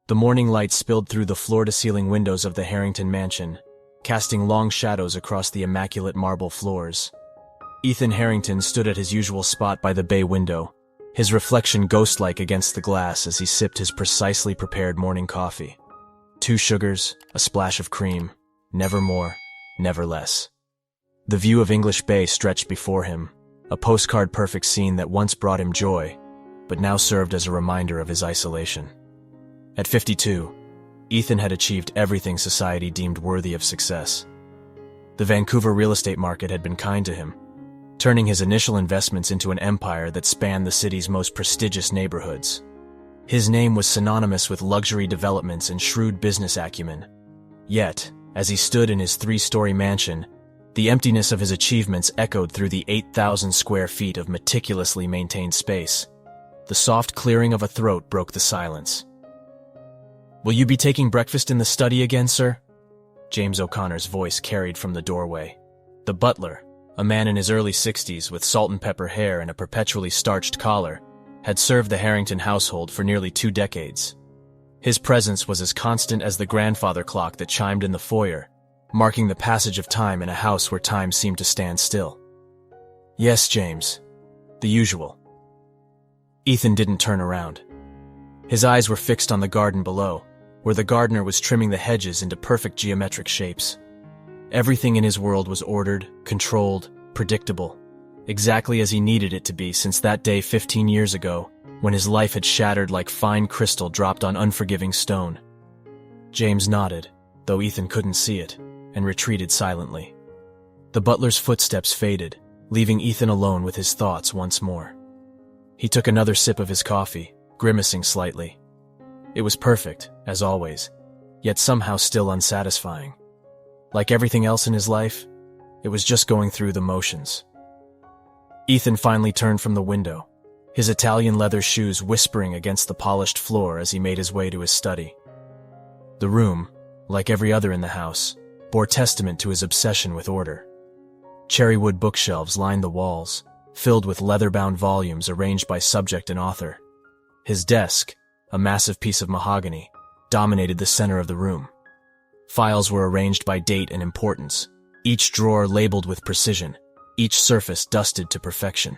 The morning light spilled through the floor-to-ceiling windows of the Harrington mansion, casting long shadows across the immaculate marble floors. Ethan Harrington stood at his usual spot by the bay window, his reflection ghost-like against the glass as he sipped his precisely prepared morning coffee. 2 sugars, a splash of cream, never more, never less. The view of English Bay stretched before him, a postcard-perfect scene that once brought him joy, but now served as a reminder of his isolation. At 52, Ethan had achieved everything society deemed worthy of success. The Vancouver real estate market had been kind to him, turning his initial investments into an empire that spanned the city's most prestigious neighborhoods. His name was synonymous with luxury developments and shrewd business acumen. Yet, as he stood in his 3-story mansion, the emptiness of his achievements echoed through the 8,000 square feet of meticulously maintained space. The soft clearing of a throat broke the silence. "Will you be taking breakfast in the study again, sir?" James O'Connor's voice carried from the doorway. The butler, a man in his early 60s with salt and pepper hair and a perpetually starched collar, had served the Harrington household for nearly 2 decades. His presence was as constant as the grandfather clock that chimed in the foyer, marking the passage of time in a house where time seemed to stand still. "Yes, James. The usual." Ethan didn't turn around. His eyes were fixed on the garden below, where the gardener was trimming the hedges into perfect geometric shapes. Everything in his world was ordered, controlled, predictable, exactly as he needed it to be since that day 15 years ago, when his life had shattered like fine crystal dropped on unforgiving stone. James nodded, though Ethan couldn't see it, and retreated silently. The butler's footsteps faded, leaving Ethan alone with his thoughts once more. He took another sip of his coffee, grimacing slightly. It was perfect, as always, yet somehow still unsatisfying. Like everything else in his life, it was just going through the motions. Ethan finally turned from the window, his Italian leather shoes whispering against the polished floor as he made his way to his study. The room, like every other in the house, bore testament to his obsession with order. Cherrywood bookshelves lined the walls, filled with leather-bound volumes arranged by subject and author. His desk, a massive piece of mahogany, dominated the center of the room. Files were arranged by date and importance, each drawer labeled with precision, each surface dusted to perfection.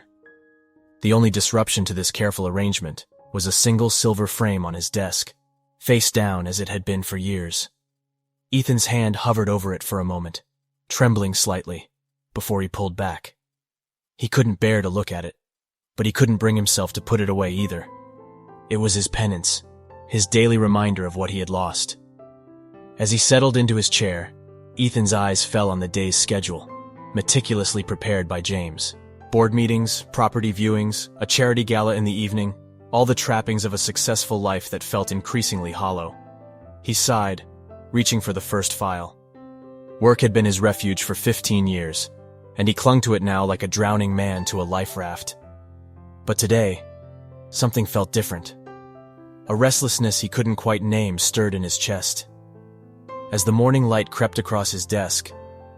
The only disruption to this careful arrangement was a single silver frame on his desk, face down as it had been for years. Ethan's hand hovered over it for a moment, trembling slightly, before he pulled back. He couldn't bear to look at it, but he couldn't bring himself to put it away either. It was his penance, his daily reminder of what he had lost. As he settled into his chair, Ethan's eyes fell on the day's schedule, meticulously prepared by James. Board meetings, property viewings, a charity gala in the evening, all the trappings of a successful life that felt increasingly hollow. He sighed, reaching for the first file. Work had been his refuge for 15 years, and he clung to it now like a drowning man to a life raft. But today, something felt different. A restlessness he couldn't quite name stirred in his chest. As the morning light crept across his desk,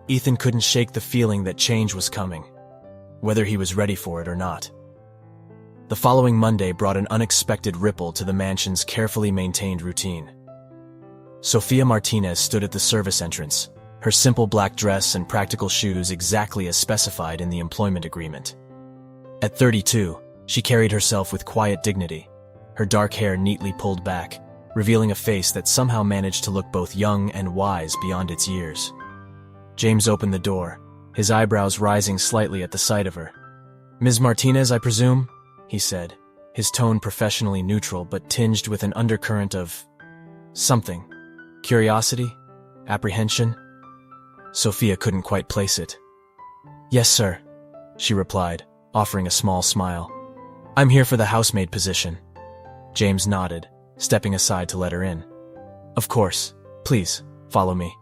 Ethan couldn't shake the feeling that change was coming, whether he was ready for it or not. The following Monday brought an unexpected ripple to the mansion's carefully maintained routine. Sophia Martinez stood at the service entrance, her simple black dress and practical shoes exactly as specified in the employment agreement. At 32, she carried herself with quiet dignity, her dark hair neatly pulled back, revealing a face that somehow managed to look both young and wise beyond its years. James opened the door, his eyebrows rising slightly at the sight of her. "Ms. Martinez, I presume?" he said, his tone professionally neutral but tinged with an undercurrent of something. Curiosity? Apprehension? Sophia couldn't quite place it. "Yes, sir," she replied, offering a small smile. "I'm here for the housemaid position." James nodded, stepping aside to let her in. "Of course. Please, follow me.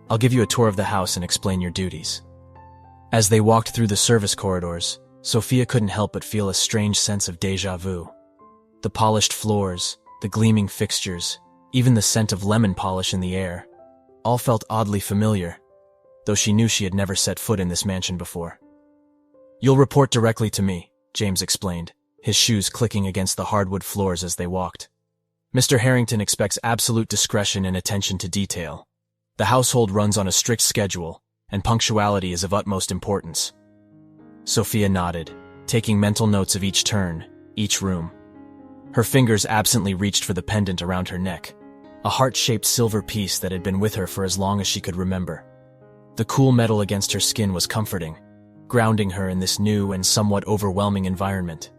I'll give you a tour of the house and explain your duties." As they walked through the service corridors, Sophia couldn't help but feel a strange sense of déjà vu. The polished floors, the gleaming fixtures, even the scent of lemon polish in the air, all felt oddly familiar, though she knew she had never set foot in this mansion before. "You'll report directly to me," James explained, his shoes clicking against the hardwood floors as they walked. Mr. Harrington expects absolute discretion and attention to detail. The household runs on a strict schedule, and punctuality is of utmost importance. Sophia nodded, taking mental notes of each turn, each room. Her fingers absently reached for the pendant around her neck, a heart-shaped silver piece that had been with her for as long as she could remember. The cool metal against her skin was comforting, grounding her in this new and somewhat overwhelming environment.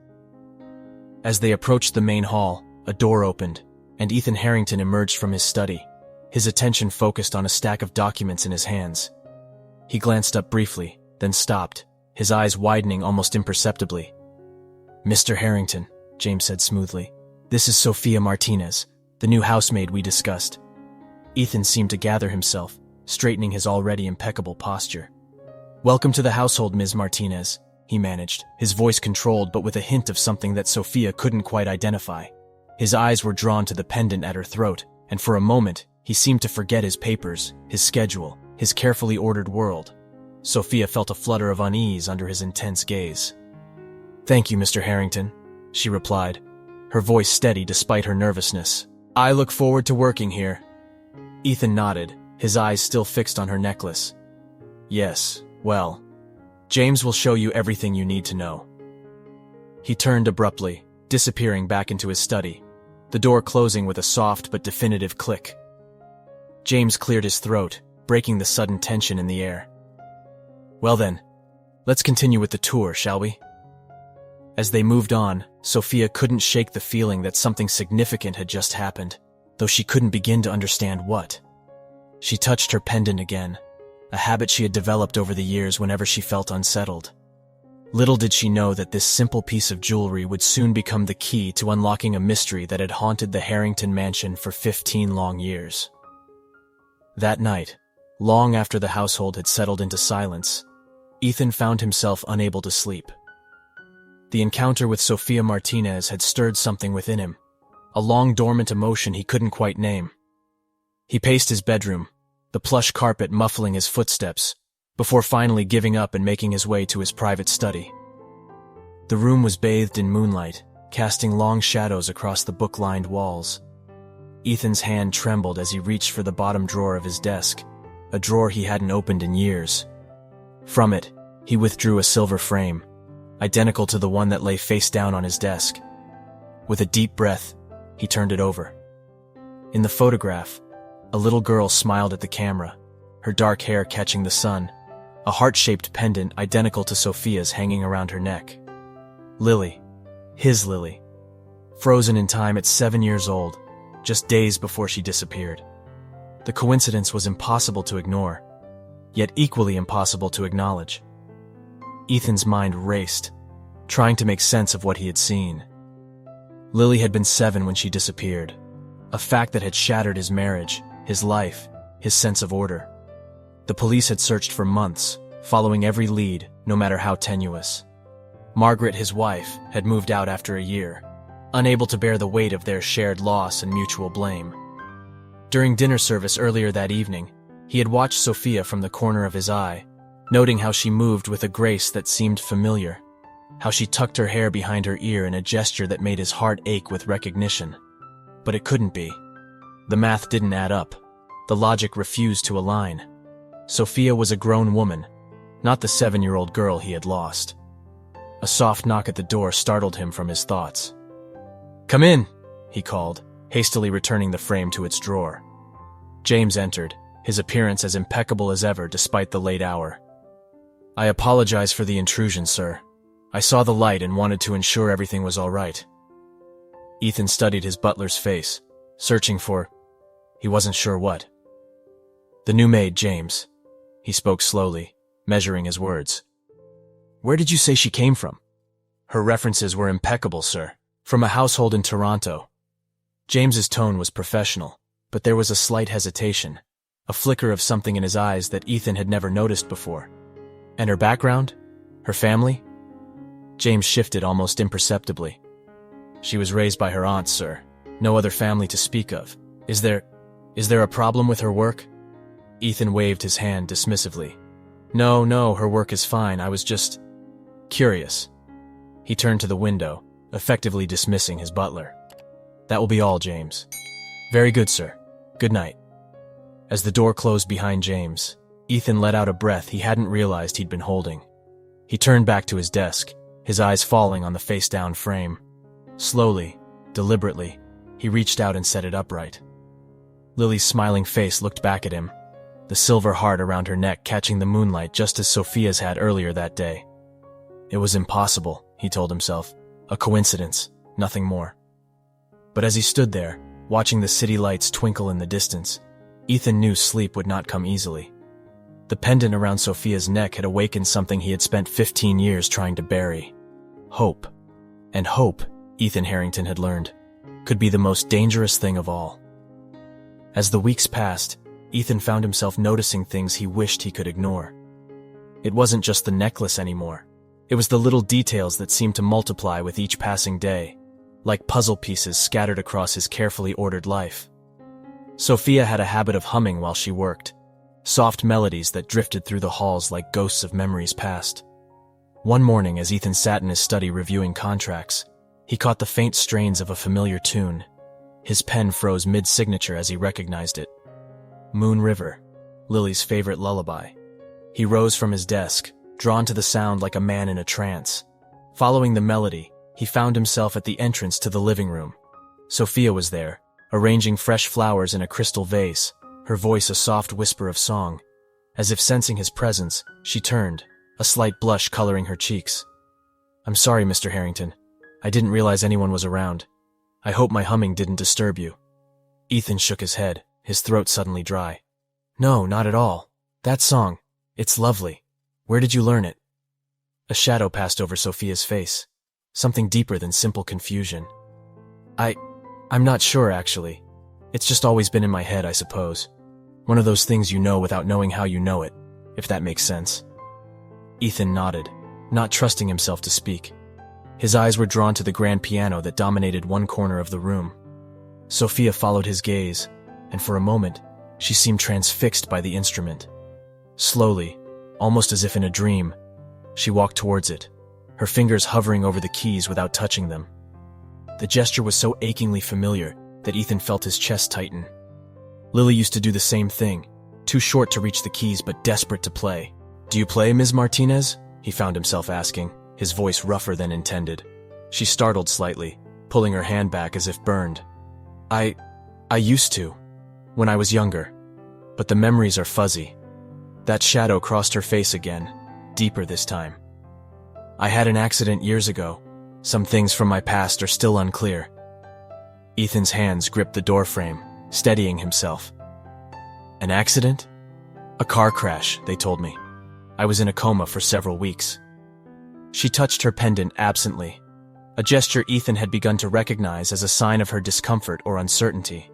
As they approached the main hall, a door opened, and Ethan Harrington emerged from his study, his attention focused on a stack of documents in his hands. He glanced up briefly, then stopped, his eyes widening almost imperceptibly. "Mr. Harrington," James said smoothly, "this is Sophia Martinez, the new housemaid we discussed." Ethan seemed to gather himself, straightening his already impeccable posture. "Welcome to the household, Ms. Martinez," he managed, his voice controlled but with a hint of something that Sophia couldn't quite identify. His eyes were drawn to the pendant at her throat, and for a moment, he seemed to forget his papers, his schedule, his carefully ordered world. Sophia felt a flutter of unease under his intense gaze. "Thank you, Mr. Harrington," she replied, her voice steady despite her nervousness. "I look forward to working here." Ethan nodded, his eyes still fixed on her necklace. "Yes, well, James will show you everything you need to know." He turned abruptly, disappearing back into his study, the door closing with a soft but definitive click. James cleared his throat, breaking the sudden tension in the air. "Well then, let's continue with the tour, shall we?" As they moved on, Sophia couldn't shake the feeling that something significant had just happened, though she couldn't begin to understand what. She touched her pendant again, a habit she had developed over the years whenever she felt unsettled. Little did she know that this simple piece of jewelry would soon become the key to unlocking a mystery that had haunted the Harrington mansion for 15 long years. That night, long after the household had settled into silence, Ethan found himself unable to sleep. The encounter with Sophia Martinez had stirred something within him, a long-dormant emotion he couldn't quite name. He paced his bedroom, the plush carpet muffling his footsteps, before finally giving up and making his way to his private study. The room was bathed in moonlight, casting long shadows across the book-lined walls. Ethan's hand trembled as he reached for the bottom drawer of his desk, a drawer he hadn't opened in years. From it, he withdrew a silver frame, identical to the one that lay face down on his desk. With a deep breath, he turned it over. In the photograph, a little girl smiled at the camera, her dark hair catching the sun, a heart-shaped pendant identical to Sophia's hanging around her neck. Lily, his Lily, frozen in time at 7 years old, just days before she disappeared. The coincidence was impossible to ignore, yet equally impossible to acknowledge. Ethan's mind raced, trying to make sense of what he had seen. Lily had been 7 when she disappeared, a fact that had shattered his marriage, his life, his sense of order. The police had searched for months, following every lead, no matter how tenuous. Margaret, his wife, had moved out after a year, unable to bear the weight of their shared loss and mutual blame. During dinner service earlier that evening, he had watched Sophia from the corner of his eye, noting how she moved with a grace that seemed familiar, how she tucked her hair behind her ear in a gesture that made his heart ache with recognition. But it couldn't be. The math didn't add up. The logic refused to align. Sophia was a grown woman, not the 7-year-old girl he had lost. A soft knock at the door startled him from his thoughts. "Come in," he called, hastily returning the frame to its drawer. James entered, his appearance as impeccable as ever despite the late hour. "I apologize for the intrusion, sir. I saw the light and wanted to ensure everything was all right." Ethan studied his butler's face, searching for... he wasn't sure what. "The new maid, James," he spoke slowly, measuring his words. "Where did you say she came from?" "Her references were impeccable, sir. From a household in Toronto." James's tone was professional, but there was a slight hesitation, a flicker of something in his eyes that Ethan had never noticed before. "And her background? Her family?" James shifted almost imperceptibly. "She was raised by her aunt, sir. No other family to speak of. Is there a problem with her work?" Ethan waved his hand dismissively. No, her work is fine. I was just curious." He turned to the window, effectively dismissing his butler. That will be all, James. Very good, sir. Good night. As the door closed behind James, Ethan let out a breath he hadn't realized he'd been holding. He turned back to his desk, his eyes falling on the face-down frame. Slowly, deliberately, he reached out and set it upright. Lily's smiling face looked back at him, the silver heart around her neck catching the moonlight just as Sophia's had earlier that day. It was impossible, he told himself. A coincidence, nothing more. But as he stood there, watching the city lights twinkle in the distance, Ethan knew sleep would not come easily. The pendant around Sophia's neck had awakened something he had spent 15 years trying to bury. Hope. And hope, Ethan Harrington had learned, could be the most dangerous thing of all. As the weeks passed, Ethan found himself noticing things he wished he could ignore. It wasn't just the necklace anymore. It was the little details that seemed to multiply with each passing day, like puzzle pieces scattered across his carefully ordered life. Sophia had a habit of humming while she worked, soft melodies that drifted through the halls like ghosts of memories past. One morning, as Ethan sat in his study reviewing contracts, he caught the faint strains of a familiar tune. His pen froze mid-signature as he recognized it. Moon River, Lily's favorite lullaby. He rose from his desk, drawn to the sound like a man in a trance. Following the melody, he found himself at the entrance to the living room. Sophia was there, arranging fresh flowers in a crystal vase, her voice a soft whisper of song. As if sensing his presence, she turned, a slight blush coloring her cheeks. "I'm sorry, Mr. Harrington. I didn't realize anyone was around. I hope my humming didn't disturb you." Ethan shook his head, his throat suddenly dry. "No, not at all. That song, it's lovely. Where did you learn it?" A shadow passed over Sophia's face, something deeper than simple confusion. I'm not sure, actually. It's just always been in my head, I suppose. One of those things you know without knowing how you know it, if that makes sense." Ethan nodded, not trusting himself to speak. His eyes were drawn to the grand piano that dominated one corner of the room. Sophia followed his gaze, and for a moment, she seemed transfixed by the instrument. Slowly, almost as if in a dream, she walked towards it, her fingers hovering over the keys without touching them. The gesture was so achingly familiar that Ethan felt his chest tighten. Lily used to do the same thing, too short to reach the keys but desperate to play. "Do you play, Ms. Martinez?" he found himself asking, his voice rougher than intended. She startled slightly, pulling her hand back as if burned. I used to, when I was younger, but the memories are fuzzy." That shadow crossed her face again, deeper this time. "I had an accident years ago. Some things from my past are still unclear." Ethan's hands gripped the doorframe, steadying himself. "An accident?" "A car crash, they told me. I was in a coma for several weeks." She touched her pendant absently, a gesture Ethan had begun to recognize as a sign of her discomfort or uncertainty.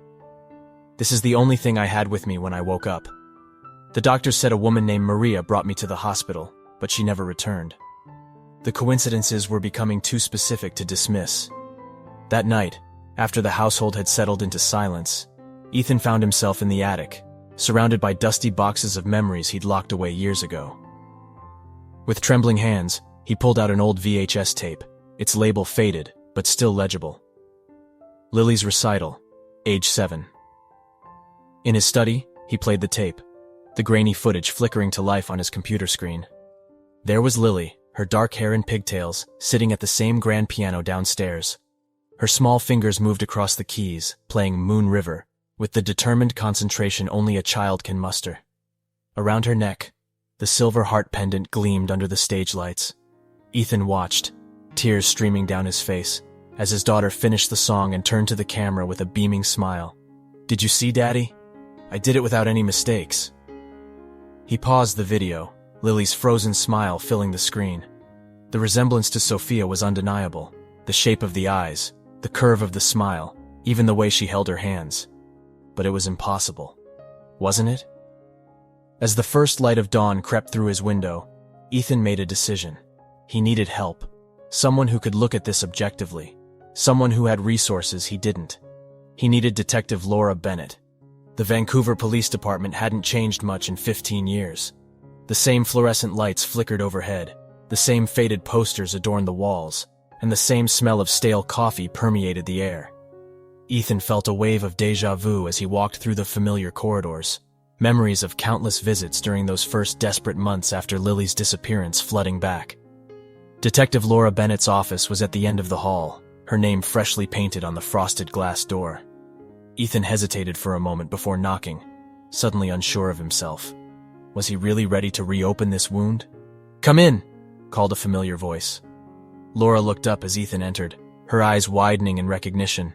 "This is the only thing I had with me when I woke up. The doctors said a woman named Maria brought me to the hospital, but she never returned." The coincidences were becoming too specific to dismiss. That night, after the household had settled into silence, Ethan found himself in the attic, surrounded by dusty boxes of memories he'd locked away years ago. With trembling hands, he pulled out an old VHS tape, its label faded, but still legible. Lily's recital, age 7. In his study, he played the tape, the grainy footage flickering to life on his computer screen. There was Lily, her dark hair in pigtails, sitting at the same grand piano downstairs. Her small fingers moved across the keys, playing Moon River, with the determined concentration only a child can muster. Around her neck, the silver heart pendant gleamed under the stage lights. Ethan watched, tears streaming down his face, as his daughter finished the song and turned to the camera with a beaming smile. "Did you see, Daddy? I did it without any mistakes." He paused the video, Lily's frozen smile filling the screen. The resemblance to Sophia was undeniable, the shape of the eyes, the curve of the smile, even the way she held her hands. But it was impossible, wasn't it? As the first light of dawn crept through his window, Ethan made a decision. He needed help, someone who could look at this objectively, someone who had resources he didn't. He needed Detective Laura Bennett. The Vancouver Police Department hadn't changed much in 15 years. The same fluorescent lights flickered overhead, the same faded posters adorned the walls, and the same smell of stale coffee permeated the air. Ethan felt a wave of déjà vu as he walked through the familiar corridors, memories of countless visits during those first desperate months after Lily's disappearance flooding back. Detective Laura Bennett's office was at the end of the hall, her name freshly painted on the frosted glass door. Ethan hesitated for a moment before knocking, suddenly unsure of himself. Was he really ready to reopen this wound? "Come in," called a familiar voice. Laura looked up as Ethan entered, her eyes widening in recognition.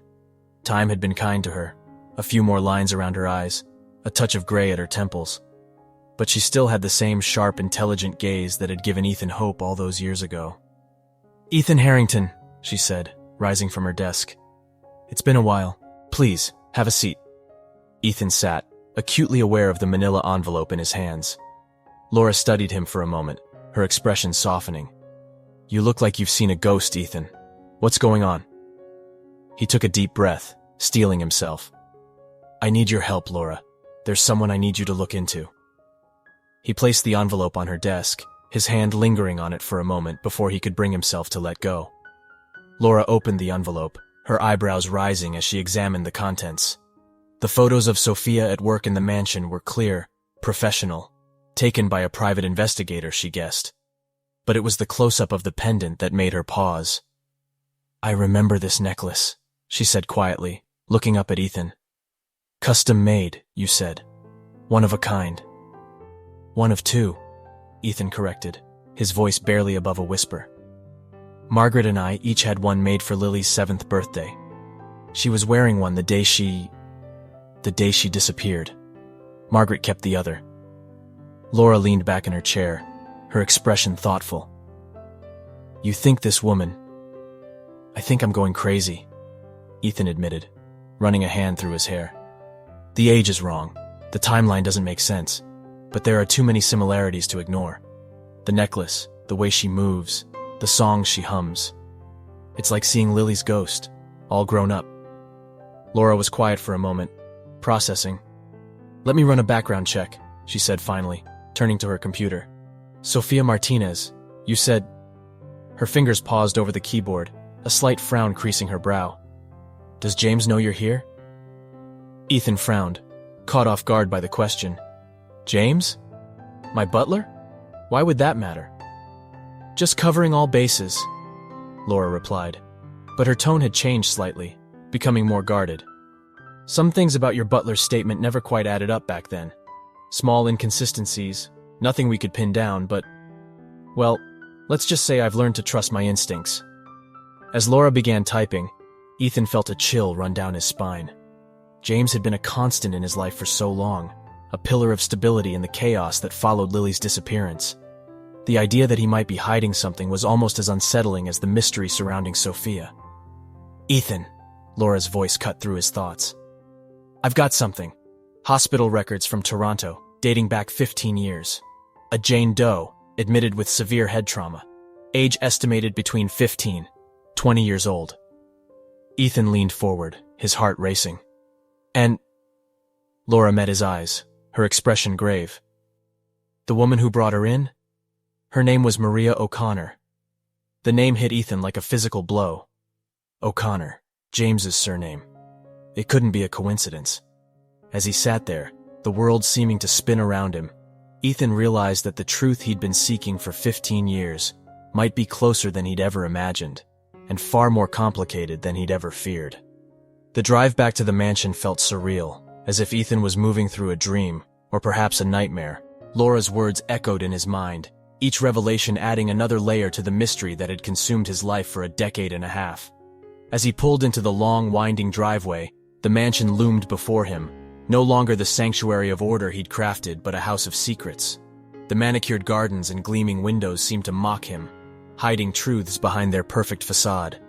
Time had been kind to her, a few more lines around her eyes, a touch of gray at her temples. But she still had the same sharp, intelligent gaze that had given Ethan hope all those years ago. "Ethan Harrington," she said, rising from her desk. "It's been a while. Please, have a seat." Ethan sat, acutely aware of the manila envelope in his hands. Laura studied him for a moment, her expression softening. "You look like you've seen a ghost, Ethan. What's going on?" He took a deep breath, steeling himself. "I need your help, Laura. There's someone I need you to look into." He placed the envelope on her desk, his hand lingering on it for a moment before he could bring himself to let go. Laura opened the envelope, her eyebrows rising as she examined the contents. The photos of Sophia at work in the mansion were clear, professional, taken by a private investigator, she guessed. But it was the close-up of the pendant that made her pause. "I remember this necklace," she said quietly, looking up at Ethan. "Custom made, you said. One of a kind." "One of two," Ethan corrected, his voice barely above a whisper. "Margaret and I each had one made for Lily's 7th birthday. She was wearing one the day she disappeared. Margaret kept the other." Laura leaned back in her chair, her expression thoughtful. "You think this woman—" "I think I'm going crazy," Ethan admitted, running a hand through his hair. "The age is wrong. The timeline doesn't make sense. But there are too many similarities to ignore. The necklace, the way she moves, the songs she hums. It's like seeing Lily's ghost, all grown up." Laura was quiet for a moment, processing. "Let me run a background check," she said finally, turning to her computer. "Sophia Martinez, you said—" Her fingers paused over the keyboard, a slight frown creasing her brow. "Does James know you're here?" Ethan frowned, caught off guard by the question. "James? My butler? Why would that matter?" "Just covering all bases," Laura replied, but her tone had changed slightly, becoming more guarded. "Some things about your butler's statement never quite added up back then. Small inconsistencies, nothing we could pin down, but, well, let's just say I've learned to trust my instincts." As Laura began typing, Ethan felt a chill run down his spine. James had been a constant in his life for so long, a pillar of stability in the chaos that followed Lily's disappearance. The idea that he might be hiding something was almost as unsettling as the mystery surrounding Sophia. "Ethan," Laura's voice cut through his thoughts. "I've got something. Hospital records from Toronto, dating back 15 years. A Jane Doe, admitted with severe head trauma. Age estimated between 15, 20 years old." Ethan leaned forward, his heart racing. "And—" Laura met his eyes, her expression grave. "The woman who brought her in? Her name was Maria O'Connor." The name hit Ethan like a physical blow. O'Connor, James's surname. It couldn't be a coincidence. As he sat there, the world seeming to spin around him, Ethan realized that the truth he'd been seeking for 15 years might be closer than he'd ever imagined, and far more complicated than he'd ever feared. The drive back to the mansion felt surreal, as if Ethan was moving through a dream, or perhaps a nightmare. Laura's words echoed in his mind, each revelation adding another layer to the mystery that had consumed his life for a decade and a half. As he pulled into the long, winding driveway, the mansion loomed before him, no longer the sanctuary of order he'd crafted, but a house of secrets. The manicured gardens and gleaming windows seemed to mock him, hiding truths behind their perfect facade.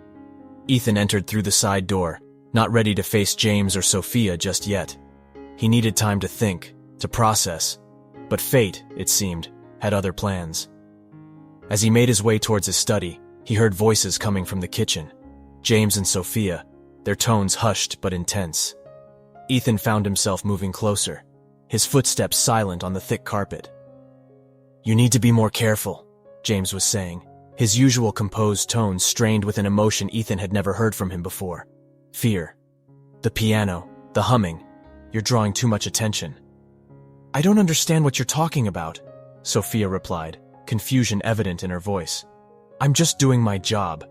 Ethan entered through the side door, not ready to face James or Sophia just yet. He needed time to think, to process, but fate, it seemed, had other plans. As he made his way towards his study, he heard voices coming from the kitchen. James and Sophia, their tones hushed but intense. Ethan found himself moving closer, his footsteps silent on the thick carpet. "You need to be more careful," James was saying, his usual composed tone strained with an emotion Ethan had never heard from him before. Fear. The piano, the humming. You're drawing too much attention. I don't understand what you're talking about, Sophia replied, confusion evident in her voice. I'm just doing my job.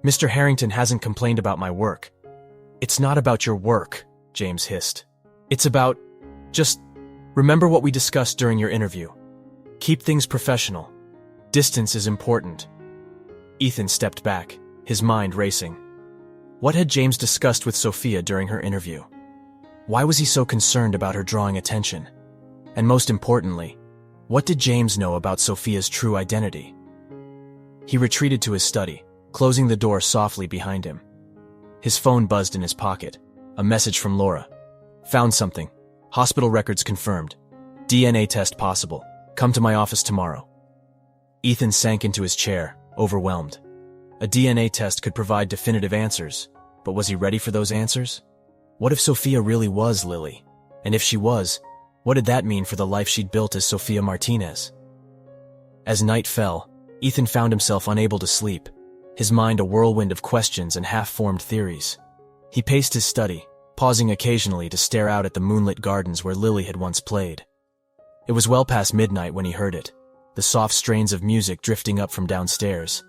Mr. Harrington hasn't complained about my work. It's not about your work, James hissed. It's about… just remember what we discussed during your interview. Keep things professional. Distance is important. Ethan stepped back, his mind racing. What had James discussed with Sophia during her interview? Why was he so concerned about her drawing attention? And most importantly, what did James know about Sophia's true identity? He retreated to his study, closing the door softly behind him. His phone buzzed in his pocket. A message from Laura. Found something. Hospital records confirmed. DNA test possible. Come to my office tomorrow. Ethan sank into his chair, overwhelmed. A DNA test could provide definitive answers, but was he ready for those answers? What if Sophia really was Lily? And if she was, what did that mean for the life she'd built as Sophia Martinez? As night fell, Ethan found himself unable to sleep, his mind a whirlwind of questions and half-formed theories. He paced his study, pausing occasionally to stare out at the moonlit gardens where Lily had once played. It was well past midnight when he heard it, the soft strains of music drifting up from downstairs.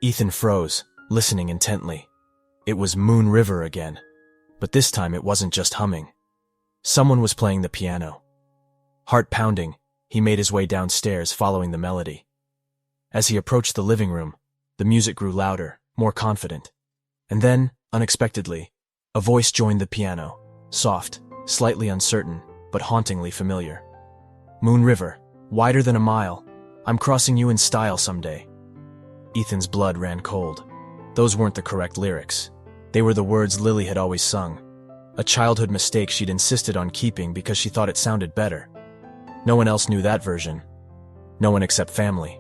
Ethan froze, listening intently. It was Moon River again, but this time it wasn't just humming. Someone was playing the piano. Heart pounding, he made his way downstairs following the melody. As he approached the living room, the music grew louder, more confident. And then, unexpectedly, a voice joined the piano, soft, slightly uncertain, but hauntingly familiar. Moon River, wider than a mile, I'm crossing you in style someday. Ethan's blood ran cold. Those weren't the correct lyrics. They were the words Lily had always sung, a childhood mistake she'd insisted on keeping because she thought it sounded better. No one else knew that version. No one except family.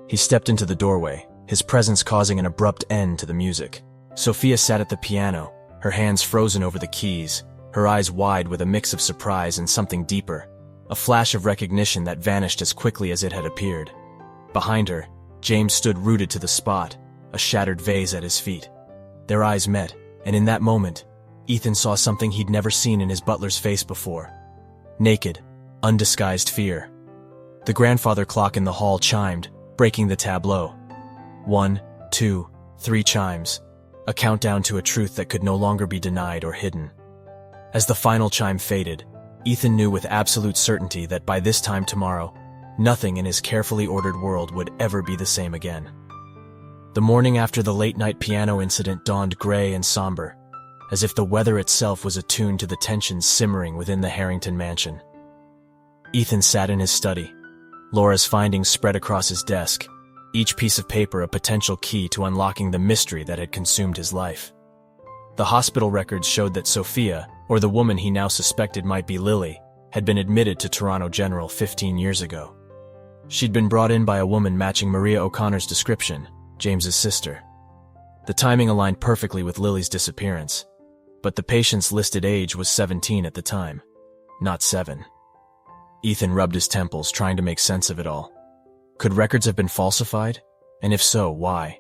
He stepped into the doorway, his presence causing an abrupt end to the music. Sophia sat at the piano, her hands frozen over the keys, her eyes wide with a mix of surprise and something deeper, a flash of recognition that vanished as quickly as it had appeared. Behind her, James stood rooted to the spot, a shattered vase at his feet. Their eyes met, and in that moment, Ethan saw something he'd never seen in his butler's face before. Naked, undisguised fear. The grandfather clock in the hall chimed, breaking the tableau. 1, 2, 3 chimes, a countdown to a truth that could no longer be denied or hidden. As the final chime faded, Ethan knew with absolute certainty that by this time tomorrow, nothing in his carefully ordered world would ever be the same again. The morning after the late-night piano incident dawned gray and somber, as if the weather itself was attuned to the tensions simmering within the Harrington mansion. Ethan sat in his study, Laura's findings spread across his desk, each piece of paper a potential key to unlocking the mystery that had consumed his life. The hospital records showed that Sophia, or the woman he now suspected might be Lily, had been admitted to Toronto General 15 years ago. She'd been brought in by a woman matching Maria O'Connor's description, James's sister. The timing aligned perfectly with Lily's disappearance, but the patient's listed age was 17 at the time, not 7. Ethan rubbed his temples, trying to make sense of it all. Could records have been falsified? And if so, why?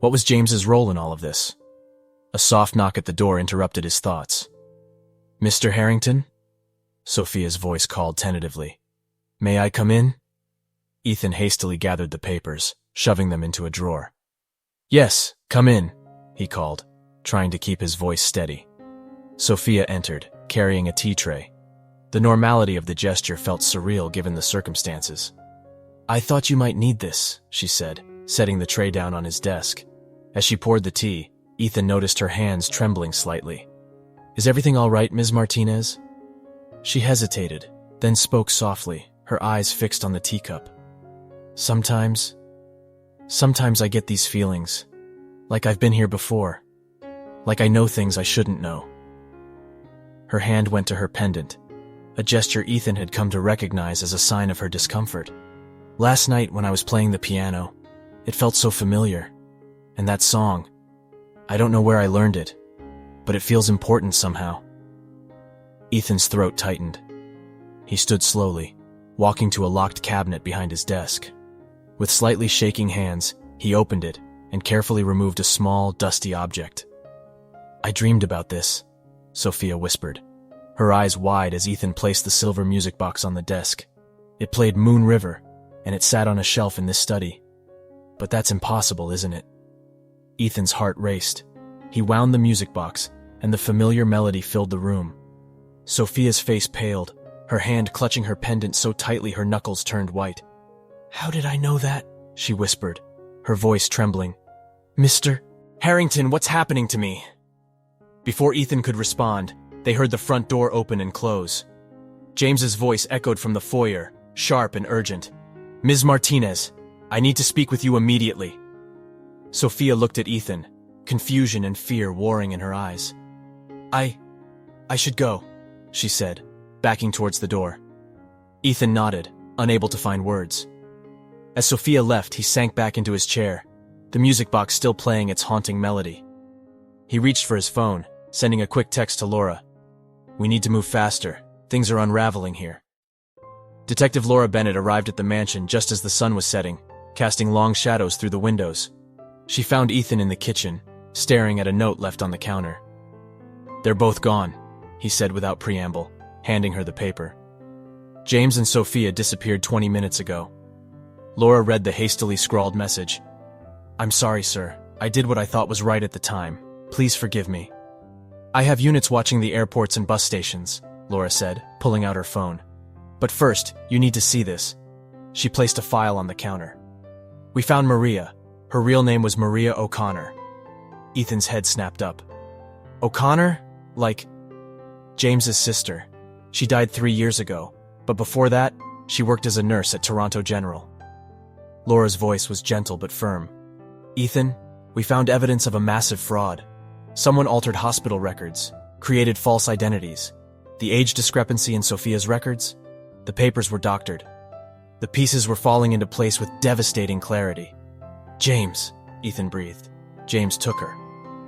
What was James's role in all of this? A soft knock at the door interrupted his thoughts. Mr. Harrington? Sophia's voice called tentatively. May I come in? Ethan hastily gathered the papers, shoving them into a drawer. Yes, come in, he called, trying to keep his voice steady. Sophia entered, carrying a tea tray. The normality of the gesture felt surreal given the circumstances. I thought you might need this, she said, setting the tray down on his desk. As she poured the tea, Ethan noticed her hands trembling slightly. Is everything all right, Ms. Martinez? She hesitated, then spoke softly, her eyes fixed on the teacup. Sometimes I get these feelings, like I've been here before, like I know things I shouldn't know. Her hand went to her pendant, a gesture Ethan had come to recognize as a sign of her discomfort. Last night when I was playing the piano, it felt so familiar. And that song, I don't know where I learned it, but it feels important somehow. Ethan's throat tightened. He stood slowly, walking to a locked cabinet behind his desk. With slightly shaking hands, he opened it and carefully removed a small, dusty object. I dreamed about this, Sophia whispered, her eyes wide as Ethan placed the silver music box on the desk. It played Moon River, and it sat on a shelf in this study. But that's impossible, isn't it? Ethan's heart raced. He wound the music box, and the familiar melody filled the room. Sophia's face paled, her hand clutching her pendant so tightly her knuckles turned white. "How did I know that?" she whispered, her voice trembling. "Mr. Harrington, what's happening to me?" Before Ethan could respond, they heard the front door open and close. James's voice echoed from the foyer, sharp and urgent. "Ms. Martinez, I need to speak with you immediately." Sophia looked at Ethan, confusion and fear warring in her eyes. I should go," she said, backing towards the door. Ethan nodded, unable to find words. As Sophia left, he sank back into his chair, the music box still playing its haunting melody. He reached for his phone, sending a quick text to Laura. "We need to move faster. Things are unraveling here." Detective Laura Bennett arrived at the mansion just as the sun was setting, casting long shadows through the windows. She found Ethan in the kitchen, staring at a note left on the counter. "They're both gone," he said without preamble, handing her the paper. "James and Sophia disappeared 20 minutes ago." Laura read the hastily scrawled message. "I'm sorry, sir. I did what I thought was right at the time. Please forgive me." "I have units watching the airports and bus stations," Laura said, pulling out her phone. "But first, you need to see this." She placed a file on the counter. "We found Maria. Her real name was Maria O'Connor." Ethan's head snapped up. "O'Connor? Like James's sister. She died 3 years ago, but before that, she worked as a nurse at Toronto General." Laura's voice was gentle but firm. "Ethan, we found evidence of a massive fraud. Someone altered hospital records, created false identities. The age discrepancy in Sophia's records? The papers were doctored. The pieces were falling into place with devastating clarity." "James," Ethan breathed. "James took her.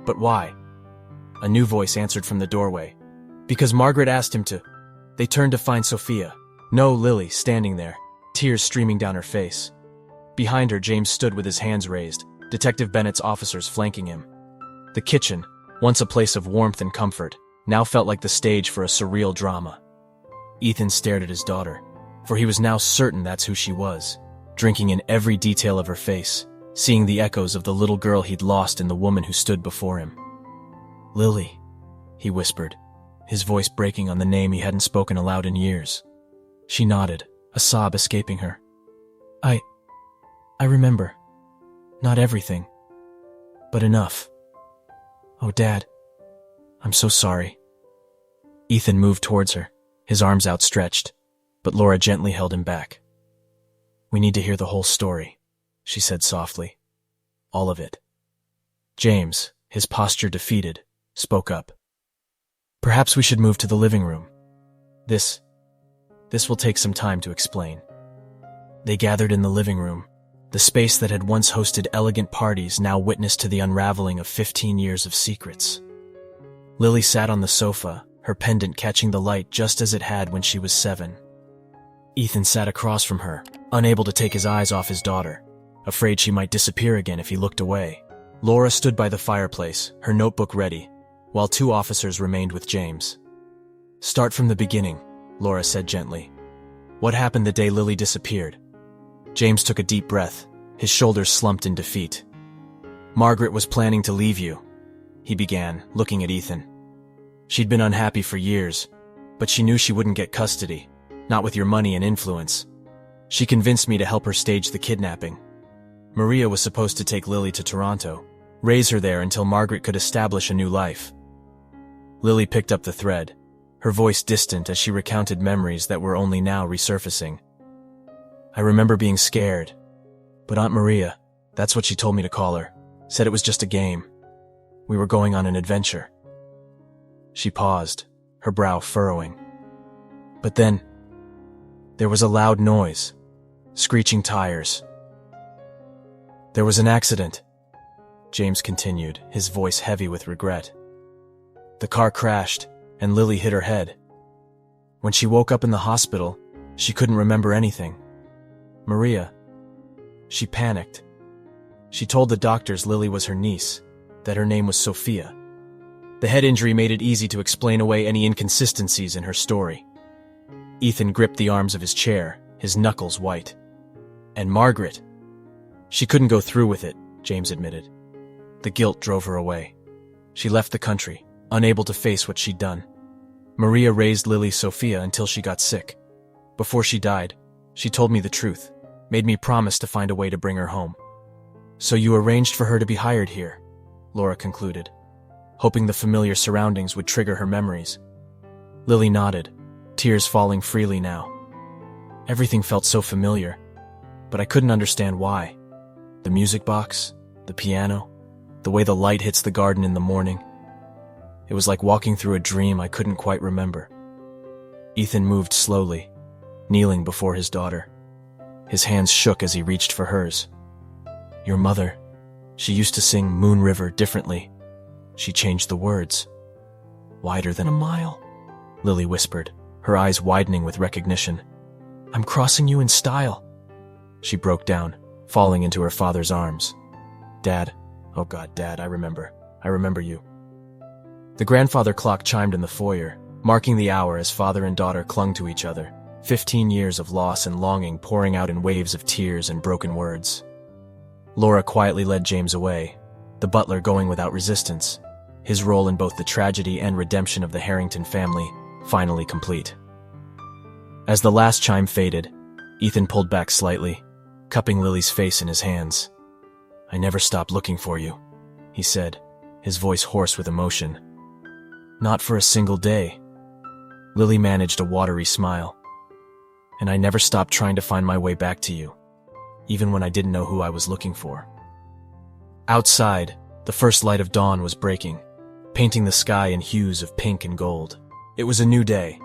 But why?" A new voice answered from the doorway. "Because Margaret asked him to." They turned to find Sophia. No, Lily, standing there, tears streaming down her face. Behind her, James stood with his hands raised, Detective Bennett's officers flanking him. The kitchen, once a place of warmth and comfort, now felt like the stage for a surreal drama. Ethan stared at his daughter, for he was now certain that's who she was, drinking in every detail of her face, seeing the echoes of the little girl he'd lost in the woman who stood before him. "Lily," he whispered, his voice breaking on the name he hadn't spoken aloud in years. She nodded, a sob escaping her. I remember. Not everything, but enough. Oh, Dad, I'm so sorry." Ethan moved towards her, his arms outstretched, but Laura gently held him back. "We need to hear the whole story," she said softly. "All of it." James, his posture defeated, spoke up. "Perhaps we should move to the living room. This will take some time to explain." They gathered in the living room, the space that had once hosted elegant parties now witness to the unraveling of 15 years of secrets. Lily sat on the sofa, her pendant catching the light just as it had when she was 7. Ethan sat across from her, unable to take his eyes off his daughter, afraid she might disappear again if he looked away. Laura stood by the fireplace, her notebook ready, while 2 officers remained with James. "Start from the beginning," Laura said gently. "What happened the day Lily disappeared?" James took a deep breath, his shoulders slumped in defeat. "Margaret was planning to leave you," he began, looking at Ethan. "She'd been unhappy for years, but she knew she wouldn't get custody, not with your money and influence. She convinced me to help her stage the kidnapping. Maria was supposed to take Lily to Toronto, raise her there until Margaret could establish a new life." Lily picked up the thread, her voice distant as she recounted memories that were only now resurfacing. "I remember being scared, but Aunt Maria, that's what she told me to call her, said it was just a game. We were going on an adventure." She paused, her brow furrowing. "But then, there was a loud noise, screeching tires. There was an accident," James continued, his voice heavy with regret. "The car crashed, and Lily hit her head. When she woke up in the hospital, she couldn't remember anything. Maria, she panicked. She told the doctors Lily was her niece, that her name was Sophia. The head injury made it easy to explain away any inconsistencies in her story. Ethan gripped the arms of his chair, his knuckles white. And Margaret? She couldn't go through with it, James admitted. The guilt drove her away. She left the country, unable to face what she'd done. Maria raised Lily Sophia until she got sick. Before she died, she told me the truth, made me promise to find a way to bring her home. So you arranged for her to be hired here, Laura concluded, hoping the familiar surroundings would trigger her memories. Lily nodded, tears falling freely now. Everything felt so familiar, but I couldn't understand why. The music box, the piano, the way the light hits the garden in the morning. It was like walking through a dream I couldn't quite remember. Ethan moved slowly, kneeling before his daughter. His hands shook as he reached for hers. Your mother, she used to sing Moon River differently. She changed the words. Wider than a mile, Lily whispered, her eyes widening with recognition. I'm crossing you in style. She broke down, falling into her father's arms. Dad, oh God, Dad, I remember you. The grandfather clock chimed in the foyer, marking the hour as father and daughter clung to each other, 15 years of loss and longing pouring out in waves of tears and broken words. Laura quietly led James away, the butler going without resistance, his role in both the tragedy and redemption of the Harrington family finally complete. As the last chime faded, Ethan pulled back slightly, cupping Lily's face in his hands. I never stopped looking for you, he said, his voice hoarse with emotion. Not for a single day. Lily managed a watery smile. And I never stopped trying to find my way back to you, even when I didn't know who I was looking for. Outside, the first light of dawn was breaking, painting the sky in hues of pink and gold. It was a new day,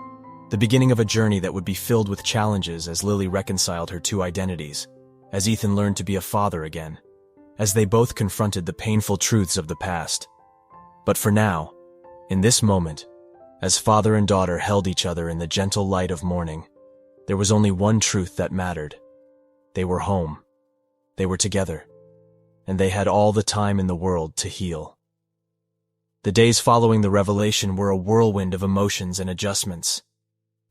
the beginning of a journey that would be filled with challenges as Lily reconciled her two identities, as Ethan learned to be a father again, as they both confronted the painful truths of the past. But for now, in this moment, as father and daughter held each other in the gentle light of morning, there was only one truth that mattered. They were home. They were together. And they had all the time in the world to heal. The days following the revelation were a whirlwind of emotions and adjustments.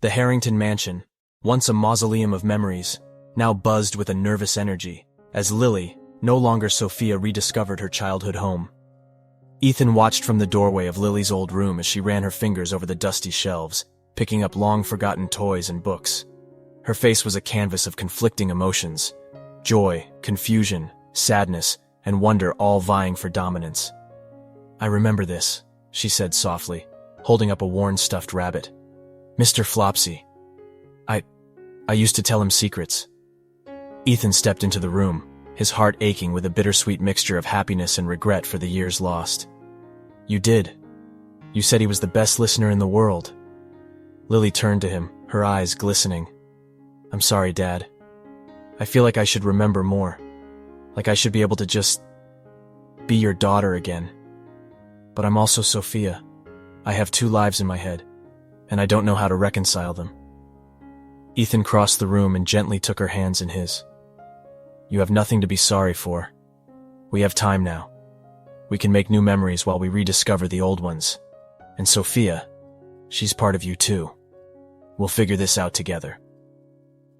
The Harrington mansion, once a mausoleum of memories, now buzzed with a nervous energy, as Lily, no longer Sophia, rediscovered her childhood home. Ethan watched from the doorway of Lily's old room as she ran her fingers over the dusty shelves, picking up long-forgotten toys and books. Her face was a canvas of conflicting emotions, joy, confusion, sadness, and wonder all vying for dominance. I remember this, she said softly, holding up a worn stuffed rabbit. Mr. Flopsy. I used to tell him secrets. Ethan stepped into the room, his heart aching with a bittersweet mixture of happiness and regret for the years lost. You did. You said he was the best listener in the world. Lily turned to him, her eyes glistening. I'm sorry, Dad. I feel like I should remember more. Like I should be able to just be your daughter again. But I'm also Sophia. I have two lives in my head, and I don't know how to reconcile them. Ethan crossed the room and gently took her hands in his. You have nothing to be sorry for. We have time now. We can make new memories while we rediscover the old ones. And Sophia, she's part of you too. We'll figure this out together.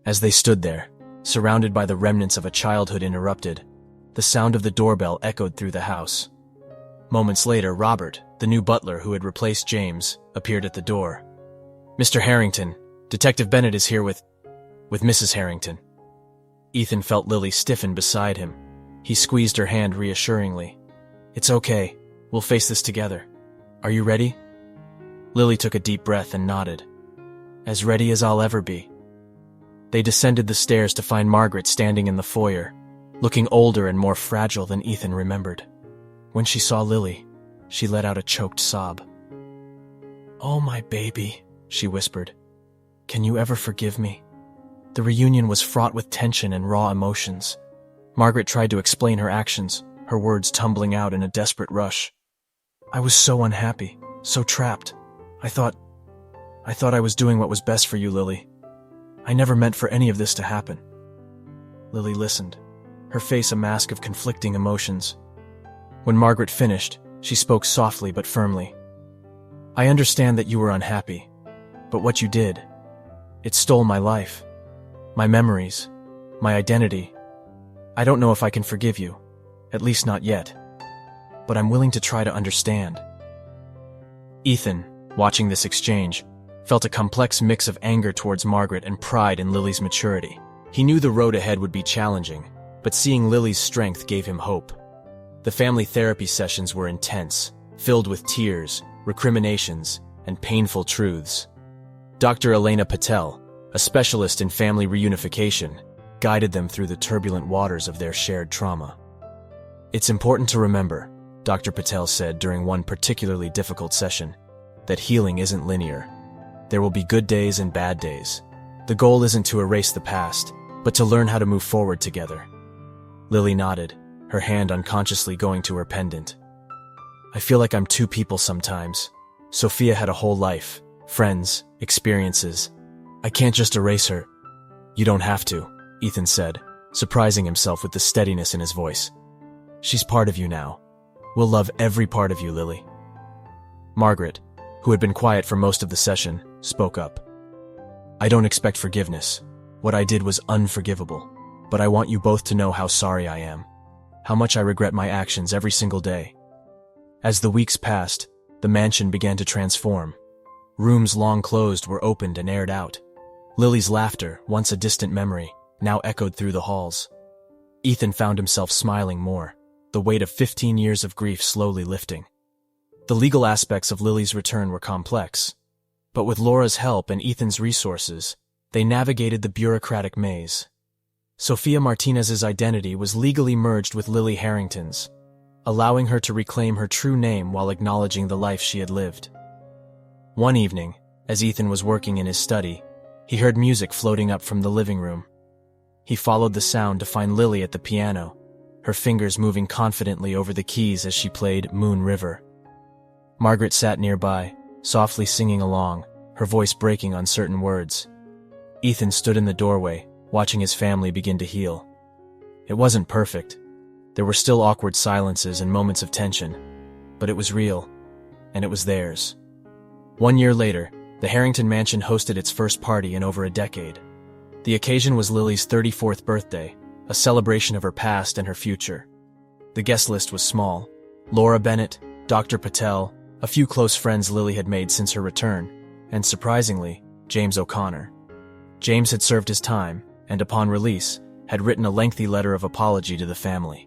As they stood there, surrounded by the remnants of a childhood interrupted, the sound of the doorbell echoed through the house. Moments later, Robert, the new butler who had replaced James, appeared at the door. Mr. Harrington, Detective Bennett is here with Mrs. Harrington. Ethan felt Lily stiffen beside him. He squeezed her hand reassuringly. It's okay. We'll face this together. Are you ready? Lily took a deep breath and nodded. As ready as I'll ever be. They descended the stairs to find Margaret standing in the foyer, looking older and more fragile than Ethan remembered. When she saw Lily, she let out a choked sob. Oh, my baby, she whispered. Can you ever forgive me? The reunion was fraught with tension and raw emotions. Margaret tried to explain her actions, her words tumbling out in a desperate rush. I was so unhappy, so trapped. I thought I was doing what was best for you, Lily. I never meant for any of this to happen. Lily listened, her face a mask of conflicting emotions. When Margaret finished, she spoke softly but firmly. I understand that you were unhappy, but what you did, it stole my life, my memories, my identity. I don't know if I can forgive you, at least not yet, but I'm willing to try to understand." Ethan, watching this exchange, felt a complex mix of anger towards Margaret and pride in Lily's maturity. He knew the road ahead would be challenging, but seeing Lily's strength gave him hope. The family therapy sessions were intense, filled with tears, recriminations, and painful truths. Dr. Elena Patel, a specialist in family reunification, guided them through the turbulent waters of their shared trauma. "It's important to remember," Dr. Patel said during one particularly difficult session, "that healing isn't linear. There will be good days and bad days. The goal isn't to erase the past, but to learn how to move forward together." Lily nodded, her hand unconsciously going to her pendant. "I feel like I'm two people sometimes. Sophia had a whole life, friends, experiences. I can't just erase her." "You don't have to," Ethan said, surprising himself with the steadiness in his voice. "She's part of you now. We'll love every part of you, Lily." Margaret, who had been quiet for most of the session, spoke up. "I don't expect forgiveness. What I did was unforgivable, but I want you both to know how sorry I am, how much I regret my actions every single day." As the weeks passed, the mansion began to transform. Rooms long closed were opened and aired out. Lily's laughter, once a distant memory, now echoed through the halls. Ethan found himself smiling more, the weight of 15 years of grief slowly lifting. The legal aspects of Lily's return were complex, but with Laura's help and Ethan's resources, they navigated the bureaucratic maze. Sophia Martinez's identity was legally merged with Lily Harrington's, allowing her to reclaim her true name while acknowledging the life she had lived. One evening, as Ethan was working in his study, he heard music floating up from the living room. He followed the sound to find Lily at the piano, her fingers moving confidently over the keys as she played Moon River. Margaret sat nearby, softly singing along, her voice breaking on certain words. Ethan stood in the doorway, watching his family begin to heal. It wasn't perfect. There were still awkward silences and moments of tension, but it was real, and it was theirs. 1 year later, the Harrington mansion hosted its first party in over a decade. The occasion was Lily's 34th birthday, a celebration of her past and her future. The guest list was small: Laura Bennett, Dr. Patel, a few close friends Lily had made since her return, and surprisingly, James O'Connor. James had served his time, and upon release, had written a lengthy letter of apology to the family.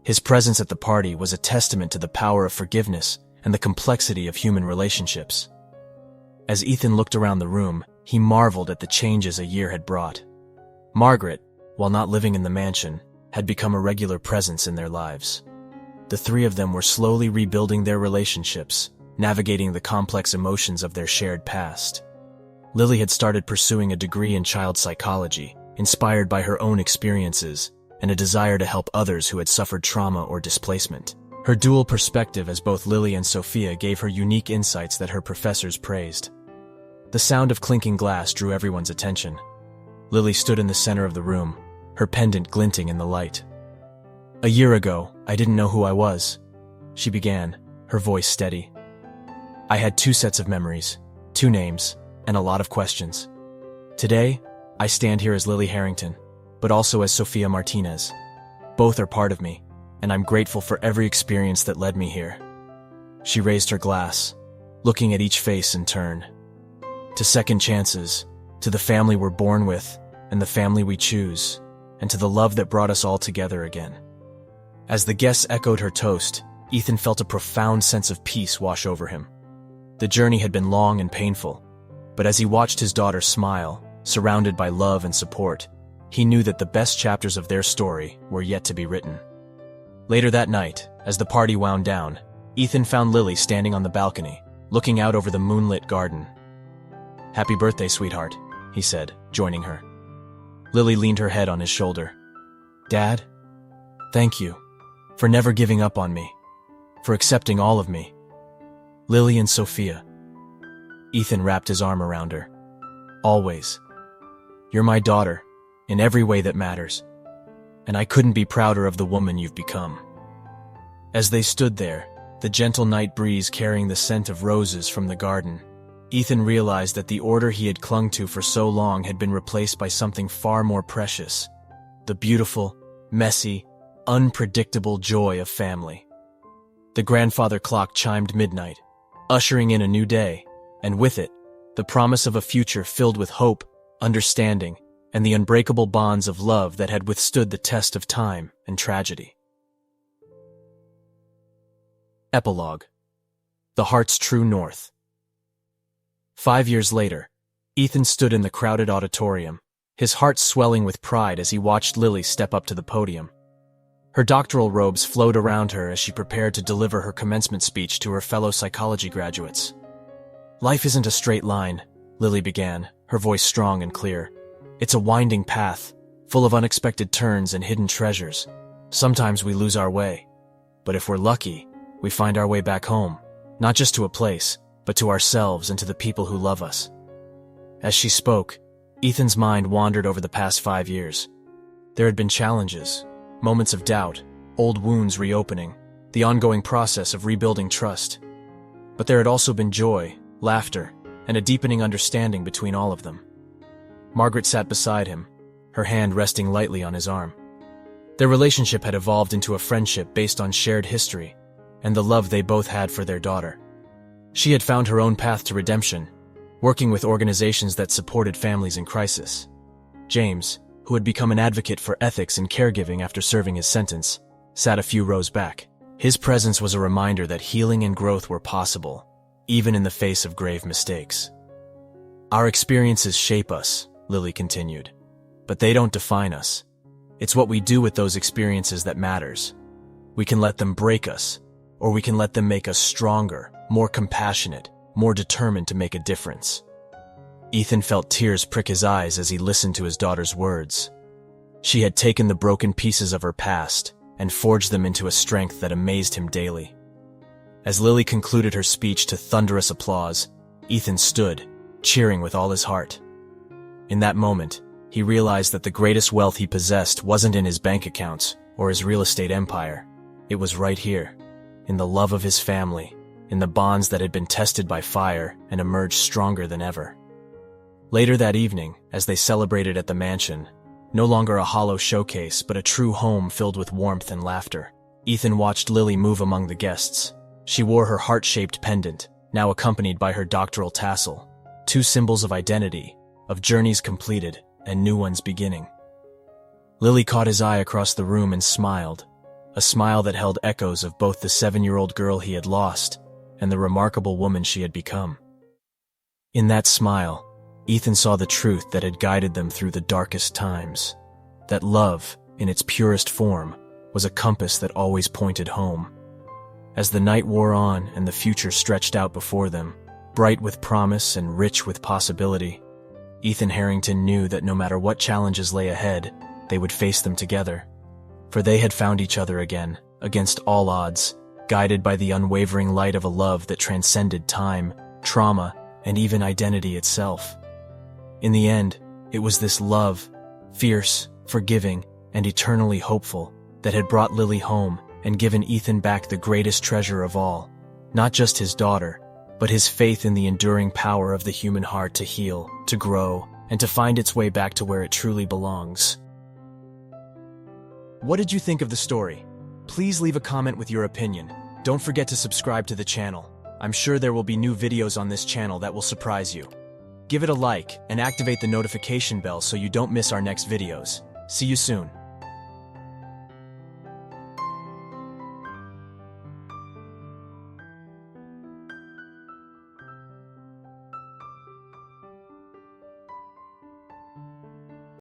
His presence at the party was a testament to the power of forgiveness and the complexity of human relationships. As Ethan looked around the room, he marveled at the changes a year had brought. Margaret, while not living in the mansion, had become a regular presence in their lives. The three of them were slowly rebuilding their relationships, navigating the complex emotions of their shared past. Lily had started pursuing a degree in child psychology, inspired by her own experiences and a desire to help others who had suffered trauma or displacement. Her dual perspective as both Lily and Sophia gave her unique insights that her professors praised. The sound of clinking glass drew everyone's attention. Lily stood in the center of the room, her pendant glinting in the light. "A year ago, I didn't know who I was," she began, her voice steady. "I had 2 sets of memories, 2 names, and a lot of questions. Today, I stand here as Lily Harrington, but also as Sophia Martinez. Both are part of me, and I'm grateful for every experience that led me here." She raised her glass, looking at each face in turn. "To second chances, to the family we're born with, and the family we choose, and to the love that brought us all together again." As the guests echoed her toast, Ethan felt a profound sense of peace wash over him. The journey had been long and painful, but as he watched his daughter smile, surrounded by love and support, he knew that the best chapters of their story were yet to be written. Later that night, as the party wound down, Ethan found Lily standing on the balcony, looking out over the moonlit garden. "Happy birthday, sweetheart," he said, joining her. Lily leaned her head on his shoulder. "Dad, thank you for never giving up on me, for accepting all of me. Lily and Sophia." Ethan wrapped his arm around her. "Always. You're my daughter, in every way that matters, and I couldn't be prouder of the woman you've become." As they stood there, the gentle night breeze carrying the scent of roses from the garden, Ethan realized that the order he had clung to for so long had been replaced by something far more precious: the beautiful, messy, unpredictable joy of family. The grandfather clock chimed midnight, ushering in a new day, and with it, the promise of a future filled with hope, understanding, and the unbreakable bonds of love that had withstood the test of time and tragedy. Epilogue. The Heart's True North. 5 years later, Ethan stood in the crowded auditorium, his heart swelling with pride as he watched Lily step up to the podium. Her doctoral robes flowed around her as she prepared to deliver her commencement speech to her fellow psychology graduates. "Life isn't a straight line," Lily began, her voice strong and clear. "It's a winding path, full of unexpected turns and hidden treasures. Sometimes we lose our way, but if we're lucky, we find our way back home, not just to a place, but to ourselves and to the people who love us." As she spoke, Ethan's mind wandered over the past 5 years. There had been challenges, moments of doubt, old wounds reopening, the ongoing process of rebuilding trust. But there had also been joy, laughter, and a deepening understanding between all of them. Margaret sat beside him, her hand resting lightly on his arm. Their relationship had evolved into a friendship based on shared history and the love they both had for their daughter. She had found her own path to redemption, working with organizations that supported families in crisis. James, who had become an advocate for ethics and caregiving after serving his sentence, sat a few rows back. His presence was a reminder that healing and growth were possible, even in the face of grave mistakes. "Our experiences shape us," Lily continued, "but they don't define us. It's what we do with those experiences that matters. We can let them break us, or we can let them make us stronger, more compassionate, more determined to make a difference." Ethan felt tears prick his eyes as he listened to his daughter's words. She had taken the broken pieces of her past and forged them into a strength that amazed him daily. As Lily concluded her speech to thunderous applause, Ethan stood, cheering with all his heart. In that moment, he realized that the greatest wealth he possessed wasn't in his bank accounts or his real estate empire. It was right here, in the love of his family, in the bonds that had been tested by fire and emerged stronger than ever. Later that evening, as they celebrated at the mansion, no longer a hollow showcase but a true home filled with warmth and laughter, Ethan watched Lily move among the guests. She wore her heart-shaped pendant, now accompanied by her doctoral tassel, two symbols of identity, of journeys completed and new ones beginning. Lily caught his eye across the room and smiled, a smile that held echoes of both the 7-year-old girl he had lost and the remarkable woman she had become. In that smile, Ethan saw the truth that had guided them through the darkest times, that love, in its purest form, was a compass that always pointed home. As the night wore on and the future stretched out before them, bright with promise and rich with possibility, Ethan Harrington knew that no matter what challenges lay ahead, they would face them together. For they had found each other again, against all odds, guided by the unwavering light of a love that transcended time, trauma, and even identity itself. In the end, it was this love, fierce, forgiving, and eternally hopeful, that had brought Lily home and given Ethan back the greatest treasure of all, not just his daughter, but his faith in the enduring power of the human heart to heal, to grow, and to find its way back to where it truly belongs. What did you think of the story? Please leave a comment with your opinion. Don't forget to subscribe to the channel. I'm sure there will be new videos on this channel that will surprise you. Give it a like and activate the notification bell so you don't miss our next videos. See you soon.